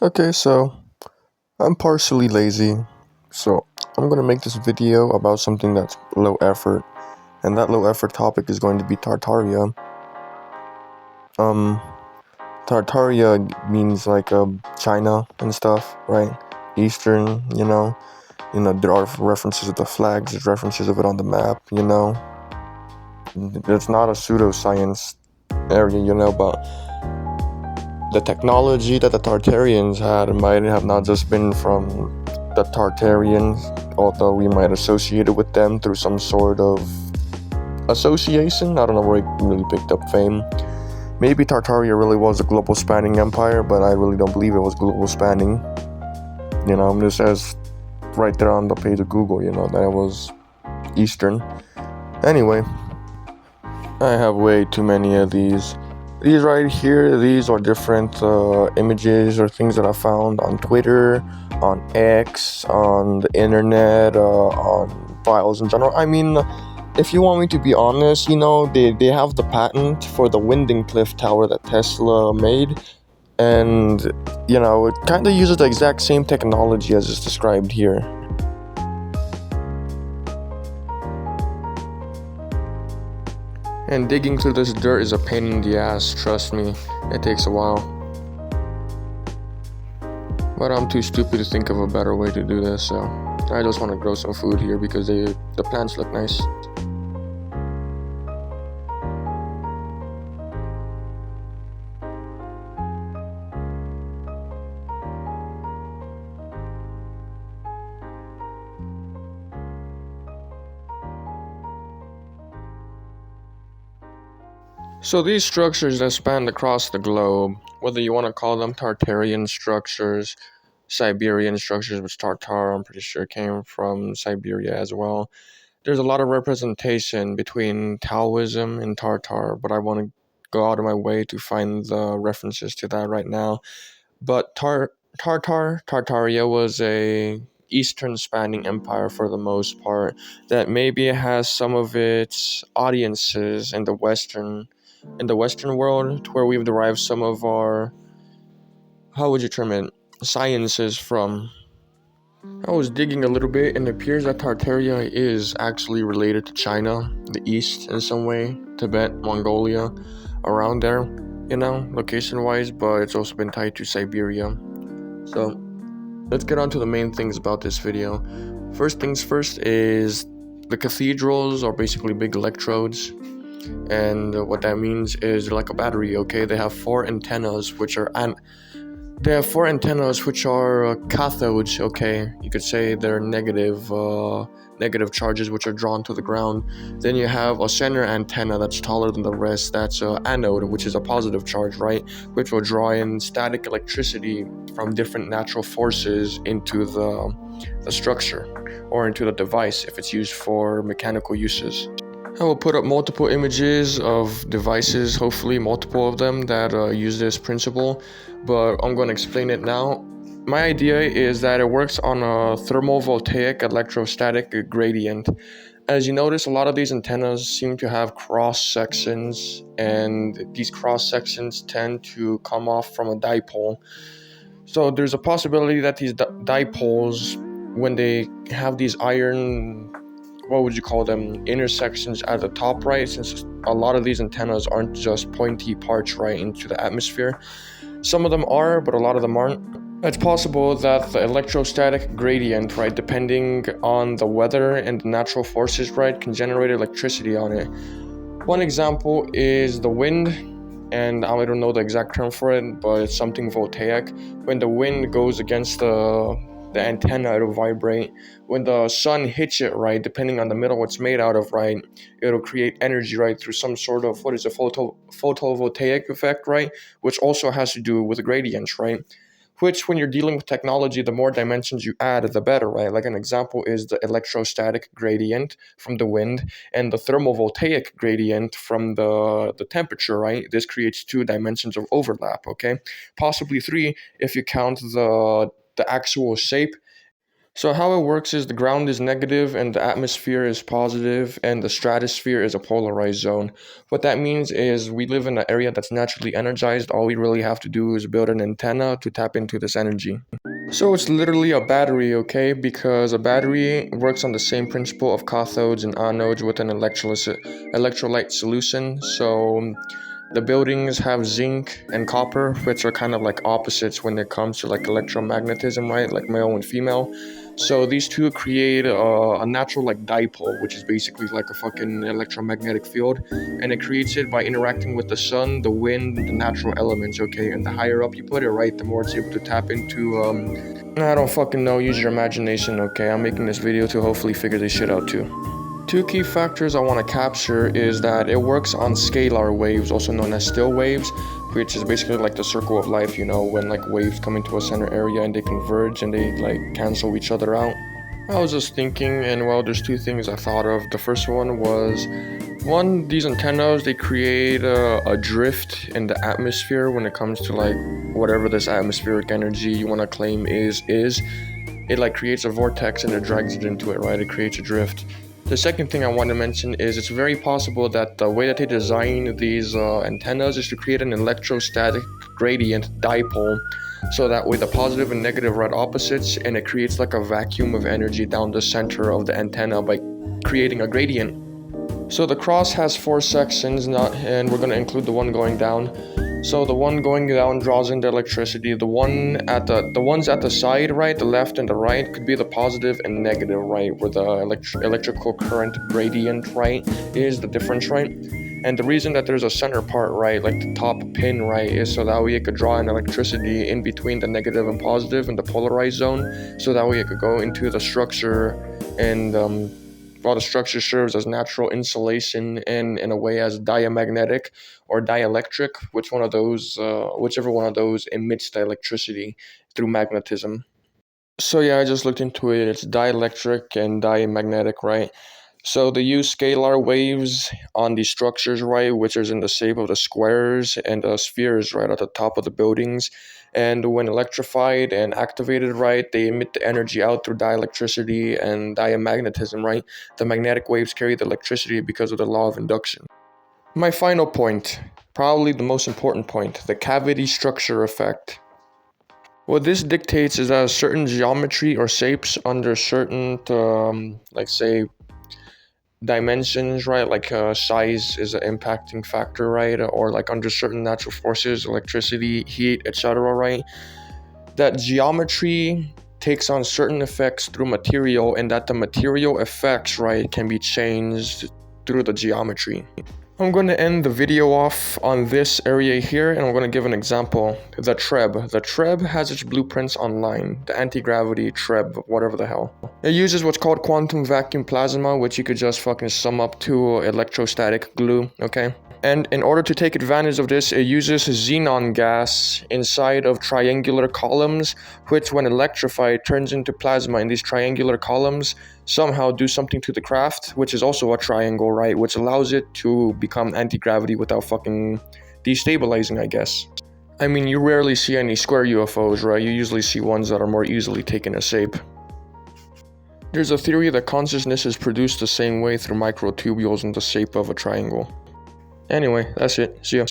Okay, so I'm partially lazy, so I'm gonna make this video about something that's low effort, and that low effort topic is going to be tartaria. Um, Tartaria means like China and stuff, right? Eastern, there are references of the flags, there's references of it on the map, It's not a pseudoscience area, but the technology that the Tartarians had might have not just been from the Tartarians, although we might associate it with them through some sort of association. I don't know where it really picked up fame. Maybe Tartaria really was a global spanning empire, but I really don't believe it was global spanning. It says right there on the page of Google, that it was Eastern. Anyway, I have way too many of these. These right here, these are different images or things that I found on Twitter, on X, on the internet, on files in general. I mean, if you want me to be honest, they have the patent for the Winding Cliff Tower that Tesla made. And, it kind of uses the exact same technology as is described here. And digging through this dirt is a pain in the ass, trust me, it takes a while. But I'm too stupid to think of a better way to do this, so I just want to grow some food here because the plants look nice. So these structures that span across the globe, whether you want to call them Tartarian structures, Siberian structures, which Tartar, I'm pretty sure, came from Siberia as well. There's a lot of representation between Taoism and Tartar, but I want to go out of my way to find the references to that right now. But Tartaria was a eastern spanning empire for the most part that maybe has some of its audiences in the Western world, to where we've derived some of our, how would you term it, sciences from. I was digging a little bit, and it appears that Tartaria is actually related to China, the East in some way, Tibet, Mongolia, around there, location wise, but it's also been tied to Siberia. So let's get on to the main things about this video. First things first is the cathedrals are basically big electrodes. And what that means is they're like a battery, okay? They have four antennas, which are cathodes, okay? You could say they're negative charges which are drawn to the ground. Then you have a center antenna that's taller than the rest. That's an anode, which is a positive charge, right? Which will draw in static electricity from different natural forces into the structure or into the device if it's used for mechanical uses. I will put up multiple images of devices, hopefully multiple of them that use this principle, but I'm going to explain it now. My idea is that it works on a thermovoltaic electrostatic gradient. As you notice, a lot of these antennas seem to have cross sections, and these cross sections tend to come off from a dipole. So there's a possibility that these dipoles, when they have these iron, what would you call them, intersections at the top, right? Since a lot of these antennas aren't just pointy parts right into the atmosphere. Some of them are, but a lot of them aren't. It's possible that the electrostatic gradient, right, depending on the weather and the natural forces, right, can generate electricity on it. One example is the wind, and I don't know the exact term for it, but it's something voltaic. When the wind goes against the antenna, it'll vibrate. When the sun hits it, right, depending on the metal it's made out of, right, it'll create energy, right, through some sort of, photovoltaic effect, right, which also has to do with gradients, right, which when you're dealing with technology, the more dimensions you add, the better, right? Like an example is the electrostatic gradient from the wind and the thermovoltaic gradient from the temperature, right? This creates two dimensions of overlap, okay? Possibly three if you count the actual shape. So how it works is the ground is negative and the atmosphere is positive and the stratosphere is a polarized zone. What that means is we live in an area that's naturally energized. All we really have to do is build an antenna to tap into this energy. So it's literally a battery, okay? Because a battery works on the same principle of cathodes and anodes with an electrolyte solution. So the buildings have zinc and copper, which are kind of like opposites when it comes to like electromagnetism, right? Like male and female. So these two create a natural like dipole, which is basically like a fucking electromagnetic field, and it creates it by interacting with the sun, the wind, the natural elements, okay? And the higher up you put it, right, the more it's able to tap into, I don't fucking know, use your imagination, okay? I'm making this video to hopefully figure this shit out too. Two key factors I want to capture is that it works on scalar waves, also known as still waves, which is basically like the circle of life, you know, when like waves come into a center area and they converge and they like cancel each other out. I was just thinking, and well, there's two things I thought of. The first one was, one, these antennas, they create a drift in the atmosphere when it comes to like whatever this atmospheric energy you want to claim is. It like creates a vortex and it drags it into it, right? It creates a drift. The second thing I want to mention is it's very possible that the way that they design these antennas is to create an electrostatic gradient dipole, so that way the positive and negative are at opposites and it creates like a vacuum of energy down the center of the antenna by creating a gradient. So the cross has 4 sections, and we're going to include the one going down. So the one going down draws in the electricity. The ones at the side, right, the left and the right, could be the positive and negative, right, where the electrical current gradient, right, is the difference, right. And the reason that there's a center part, right, like the top pin, right, is so that way it could draw in electricity in between the negative and positive and the polarized zone, so that way it could go into the structure, and while the structure serves as natural insulation and in a way as diamagnetic or dielectric, whichever one of those emits the electricity through magnetism. So yeah, I just looked into it. It's dielectric and diamagnetic, right? So they use scalar waves on these structures, right, which is in the shape of the squares and the spheres, right, at the top of the buildings. And when electrified and activated, right, they emit the energy out through dielectricity and diamagnetism, right. The magnetic waves carry the electricity because of the law of induction. My final point, probably the most important point, the cavity structure effect. What this dictates is that a certain geometry or shapes under certain, like say, dimensions, right, like size is an impacting factor, right, or like under certain natural forces, electricity, heat, etc., right, that geometry takes on certain effects through material, and that the material effects, right, can be changed through the geometry. I'm going to end the video off on this area here, and I'm going to give an example. The TREB. The TREB has its blueprints online. The anti-gravity TREB, whatever the hell. It uses what's called quantum vacuum plasma, which you could just fucking sum up to electrostatic glue, okay? And in order to take advantage of this, it uses xenon gas inside of triangular columns, which when electrified turns into plasma, and these triangular columns somehow do something to the craft, which is also a triangle, right, which allows it to become anti-gravity without fucking destabilizing, I guess. I mean, you rarely see any square UFOs, right? You usually see ones that are more easily taken as shape. There's a theory that consciousness is produced the same way through microtubules in the shape of a triangle. Anyway, that's it. See ya.